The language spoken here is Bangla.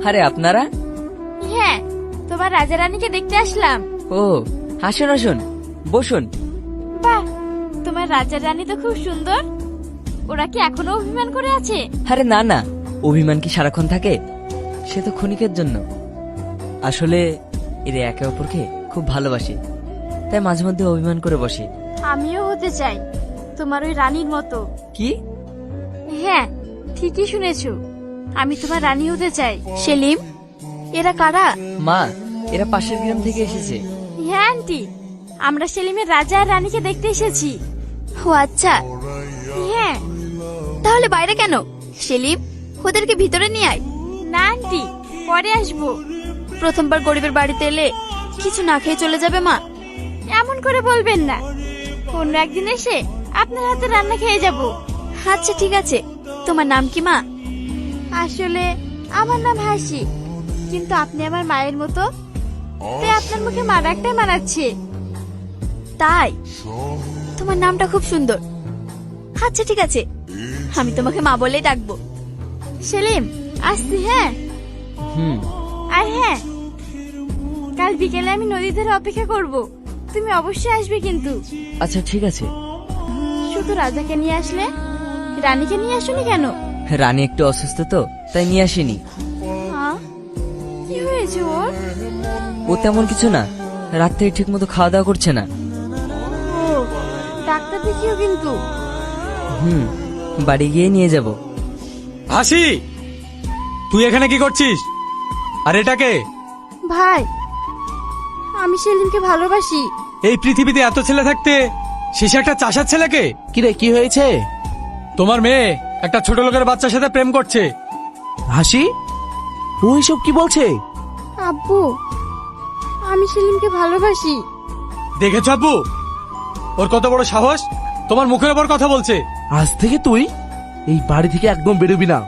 আরে আপনারা? হ্যাঁ, তোমার রাজা রানীকে দেখতে আসলাম। ও, আসুন আসুন, বসুন। বাহ, তোমার রাজা রানী তো খুব সুন্দর। ওরা কি এখনো অভিমান করে আছে? আরে না না, অভিমান কি সারাক্ষণ থাকে? সে তো ক্ষণিকের জন্য। আসলে এরা একে অপরকে খুব ভালোবাসে, তাই মাঝে মধ্যে অভিমান করে বসে। আমিও হতে চাই তোমার ওই রানীর মতো। কি? হ্যাঁ, ঠিকই শুনেছো, আমি তোমার রানী হতে চাই। সেলিম, এরা কারা? মা, এরা পাশের গ্রাম থেকে এসেছে। হ্যাঁ আন্টি, আমরা সেলিমের রাজা আর রানীকে দেখতে এসেছি। ও আচ্ছা। হ্যাঁ। তাহলে বাইরে কেন? সেলিম, ওদেরকে ভিতরে নিয়ে আয়। না আন্টি, পরে আসবো। প্রথমবার গরিবের বাড়িতে এলে কিছু না খেয়ে চলে যাবে মা। এমন করে বলবেন না, অন্য একদিন এসে আপনার হাতে রান্না খেয়ে যাব। আচ্ছা ঠিক আছে, তোমার নাম কি মা? আসলে আমার নাম হাসি, কিন্তু আপনি আমার মায়ের মতো, তাই আপনার মুখে মা ডাকটাই মানাচ্ছে। তাই? তোমার নামটা খুব সুন্দর। আচ্ছা ঠিক আছে, আমি তোমাকে মা বলেই ডাকবো। সেলিম, আসছি। হ্যাঁ। হুম। আর হ্যাঁ, কাল বিকেলে আমি নদীর ধারে অপেক্ষা করব, তুমি অবশ্যই আসবে কিন্তু। আচ্ছা ঠিক আছে। শুধু রাজাকে নিয়ে আসলে, রানীকে নিয়ে আসুনি কেন? রানী একটু অসুস্থ তো, তাই নিয়ে আসিনি। হ্যাঁ, কি হয়েছে ওর? ও তেমন কিছু না, রাত থেকে ঠিক মতো খাওয়া দাওয়া করছে না। ও, ডাক্তার দেখিও কিন্তু। হুম, বাড়ি গিয়ে নিয়ে যাব। হাসি, তুই এখানে কি করছিস? আর এটাকে? ভাই, আমি সেলিমকে ভালোবাসি। এই পৃথিবীতে এত ছেলে থাকতে শেষে একটা চাষার ছেলেকে? কিরে, কি হয়েছে? তোমার মেয়ে একটা ছোট লোকের বাচ্চার সাথে প্রেম করছে। হাসি, ও এসব কি বলছে? আব্বু, আমি সেলিমকে ভালোবাসি। দেখেছ আব্বু, ওর কত বড় সাহস, তোমার মুখের ওপর কথা বলছে। আজ থেকে তুই এই বাড়ি থেকে একদম বেরোবি না।